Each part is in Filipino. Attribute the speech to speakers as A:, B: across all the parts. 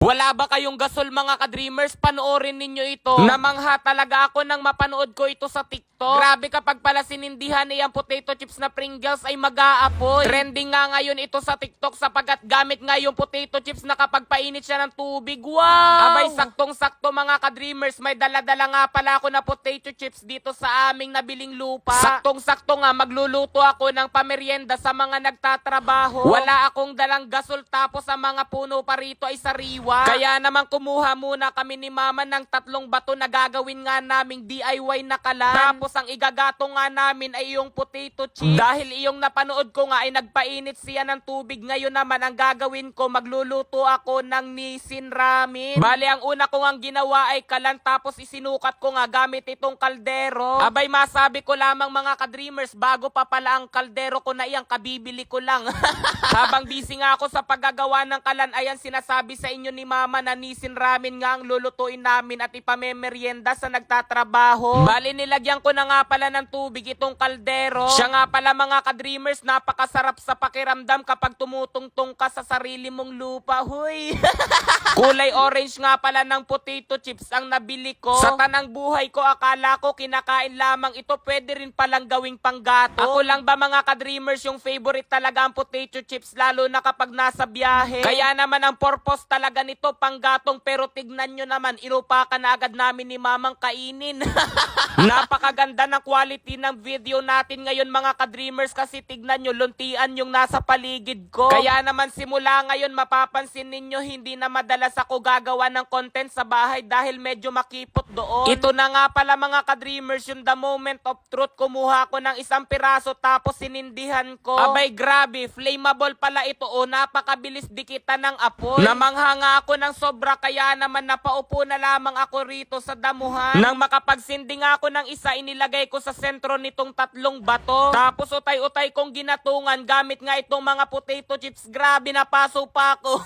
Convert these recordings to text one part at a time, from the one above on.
A: Wala ba kayong gasol mga ka-dreamers? Panoorin ninyo ito. Namangha talaga ako nang mapanood ko ito sa TikTok. Grabe kapag pala sinindihan niyang potato chips na Pringles ay mag-aapoy. Trending nga ngayon ito sa TikTok sapagkat gamit nga yung potato chips na kapag painit siya ng tubig. Wow! Abay, saktong-sakto mga ka-dreamers. May dala-dala nga pala ako na potato chips dito sa aming nabiling lupa. Saktong-sakto nga magluluto ako ng pamerienda sa mga nagtatrabaho. Wala akong dalang gasol tapos sa mga puno pa rito ay sariwa. Kaya naman kumuha muna kami ni mama ng 3 bato na gagawin nga naming DIY na kalan. Tapos ang igagato nga namin ay yung potato chips. Dahil iyong napanood ko nga ay nagpainit siya ng tubig. Ngayon naman ang gagawin ko, magluluto ako ng Nissin ramen. Bale, ang una ko nga ginawa ay kalan tapos isinukat ko nga gamit itong kaldero. Abay, masabi ko lamang mga ka-dreamers, bago pa pala ang kaldero ko na iyang kabibili ko lang. Habang busy nga ako sa paggagawa ng kalan, ayan sinasabi sa inyo ni mama na Nissin ramen nga ang lulutuin namin at ipamemerienda sa nagtatrabaho. Bali, nilagyan ko na nga pala ng tubig itong kaldero. Siya nga pala mga ka-dreamers, napakasarap sa pakiramdam kapag tumutungtong ka sa sarili mong lupa. Huy! Kulay orange nga pala ng potato chips ang nabili ko. Sa tanang buhay ko, akala ko kinakain lamang ito, pwede rin palang gawing panggato. Ako lang ba mga ka-dreamers yung favorite talaga ang potato chips, lalo na kapag nasa biyahe? Kaya naman ang purpose talaga nito panggatong, pero tignan nyo naman, inupakan na agad namin ni mamang kainin. Napakaganda ng quality ng video natin ngayon mga ka-dreamers kasi tignan nyo, luntian yung nasa paligid ko. Kaya naman simula ngayon mapapansin ninyo hindi na madalas ako gagawa ng content sa bahay dahil medyo makipot doon. Ito na nga pala mga ka-dreamers yung the moment of truth. Kumuha ko ng 1 piraso tapos sinindihan ko. Abay, grabe, flammable pala ito o, napakabilis dikitan ng apoy. Namangha nga ako ng sobra kaya naman napaupo na lamang ako rito sa damuhan. Nang makapagsindi nga ako ng isa, inilagay ko sa sentro nitong 3 bato. Tapos utay-utay kong ginatungan gamit nga itong mga potato chips. Grabe, napaso pa ako.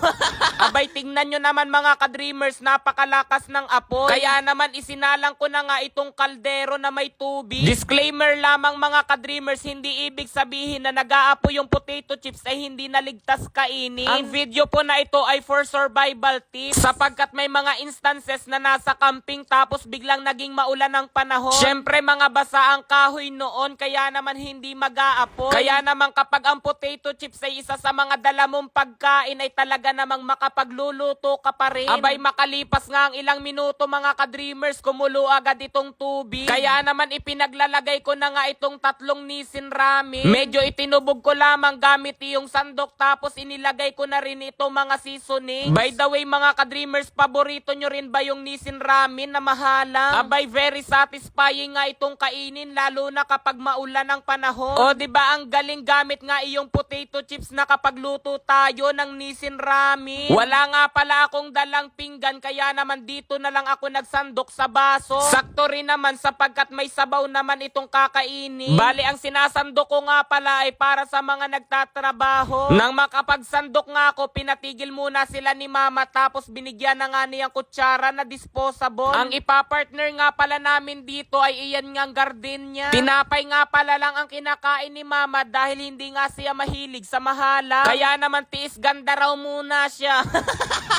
A: Abay, tingnan nyo naman mga ka-dreamers, napakalakas ng apoy. Kaya naman isinalang ko na nga itong kaldero na may tubig. Disclaimer lamang mga ka-dreamers, hindi ibig sabihin na nag-aapoy yung potato chips ay hindi naligtas kainin. Ang video po na ito ay for survival tips sapagkat may mga instances na nasa camping tapos biglang naging maulan ng panahon. Syempre mga basa ang kahoy noon kaya naman hindi mag-aapoy. Kaya naman kapag ang potato chips ay isa sa mga dala mong pagkain ay talaga namang makapagluluto ka pa rin. Abay, makalipas nga ang ilang minuto mga ka-dreamers, kumulo agad itong tubig. Kaya naman ipinaglalagay ko na nga itong 3 Nissin ramen. Medyo itinubog ko lamang gamit yung sandok tapos inilagay ko na rin itong mga seasonings. By the way mga ka-dreamers, paborito nyo rin ba yung Nissin ramen na mahalang? Abay, very satisfying nga itong kainin lalo na kapag maulan ang panahon. O diba ang galing gamit nga iyong potato chips na kapag luto tayo ng Nissin ramen. Wala nga pala akong dalang pinggan kaya naman dito na lang ako nagsandok sa baso. Sakto rin naman sapagkat may sabaw naman itong kakainin. Bali, ang sinasandok ko nga pala ay para sa mga nagtatrabaho. Nang makapagsandok nga ako, pinatigil muna sila ni mama tapos binigyan na nga niyang kutsara na disposable. Ang ipapartner nga pala namin dito ay iyan ngang gardenia. Tinapay nga pala lang ang kinakain ni mama dahil hindi nga siya mahilig sa mahala. Kaya naman tiis ganda raw muna siya.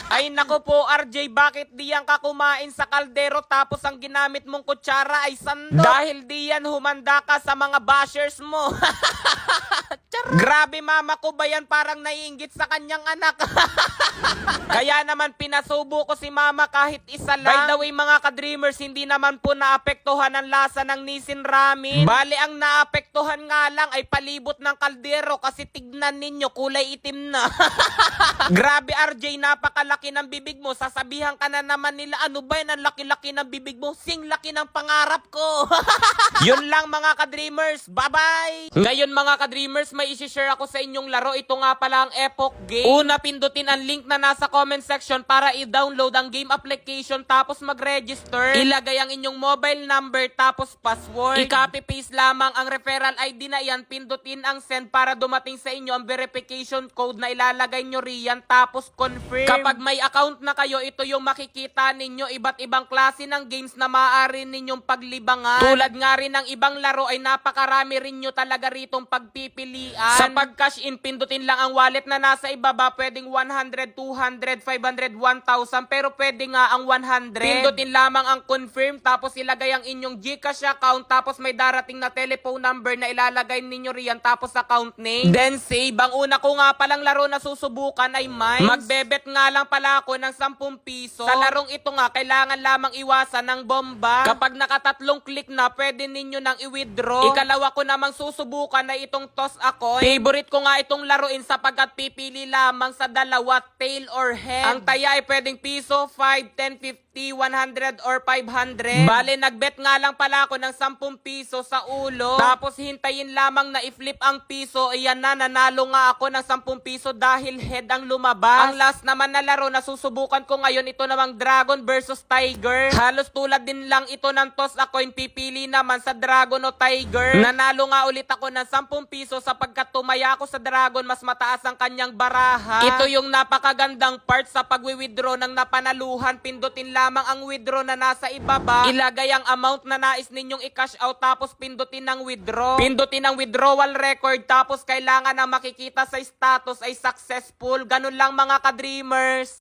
A: Ay naku po RJ, bakit diyan ka kumain sa kaldero tapos ang ginamit mong kutsara ay sandok? Dahil diyan humanda ka sa mga bashers mo. Grabe mama ko ba yan, parang naiinggit sa kanyang anak. Kaya naman pinasubo ko si mama kahit isa lang. By the way mga ka-dreamers, hindi naman po naapektuhan ang lasa ng Nissin ramen. Bali, ang naapektuhan nga lang ay palibot ng kaldero kasi tignan ninyo, kulay itim na. Grabe RJ, napakalaki ng bibig mo. Sasabihan ka na naman nila, ano ba yan, ang laki-laki ng bibig mo? Sing laki ng pangarap ko. Yun lang mga ka-dreamers, bye-bye! Ngayon mga ka-dreamers, may isi-share ako sa inyong laro. Ito nga pala ang Epoch Game. Una, pindutin ang link na nasa comment section para i-download ang game application tapos mag-register. Ilagay ang inyong mobile number tapos password. I-copy-paste lamang ang referral ID na yan. Pindutin ang send para dumating sa inyo ang verification code na ilalagay nyo riyan tapos confirm. Kapag may account na kayo, ito yung makikita ninyo. Iba't ibang klase ng games na maaari ninyong paglibangan. Tulad nga rin ng ibang laro ay napakarami rin nyo talaga ritong pagpipilian. paraan. Sa pag-cash in, pindutin lang ang wallet na nasa ibaba. Pwedeng 100, 200, 500, 1,000. Pero pwede nga ang 100. Pindutin lamang ang confirm. Tapos ilagay ang inyong GCash account. Tapos may darating na telephone number na ilalagay ninyo riyan. Tapos account name. Then save. Ang una ko nga palang laro na susubukan ay Mines. Magbebet nga lang pala ako ng 10 piso. Sa larong ito nga, kailangan lamang iwasan ng bomba. Kapag nakatatlong click na, pwede ninyo nang i-withdraw. Ikalawa ko namang susubukan na itong toss a coin. Favorite ko nga itong laruin sapagkat pipili lamang sa dalawa, tail or head. Ang taya ay pwedeng piso, 5, 10, 50, 100 or 500. Bale, nagbet nga lang pala ako ng 10 piso sa ulo. Tapos hintayin lamang na i-flip ang piso. Iyan na, nanalo nga ako ng 10 piso dahil head ang lumabas. Ang last naman na laro na susubukan ko ngayon, ito namang Dragon versus Tiger. Halos tulad din lang ito ng toss a coin. Pipili naman sa Dragon o Tiger. Nanalo nga ulit ako ng 10 piso sapagkat tumaya ako sa Dragon, mas mataas ang kanyang baraha. Ito yung napakagandang part sa pagwi-withdraw ng napanaluhan. Pindutin lamang ang withdraw na nasa ibaba. Ilagay ang amount na nais ninyong i-cash out tapos pindutin ang withdraw. Pindutin ang withdrawal record tapos kailangan na makikita sa status ay successful. Ganun lang mga ka-dreamers.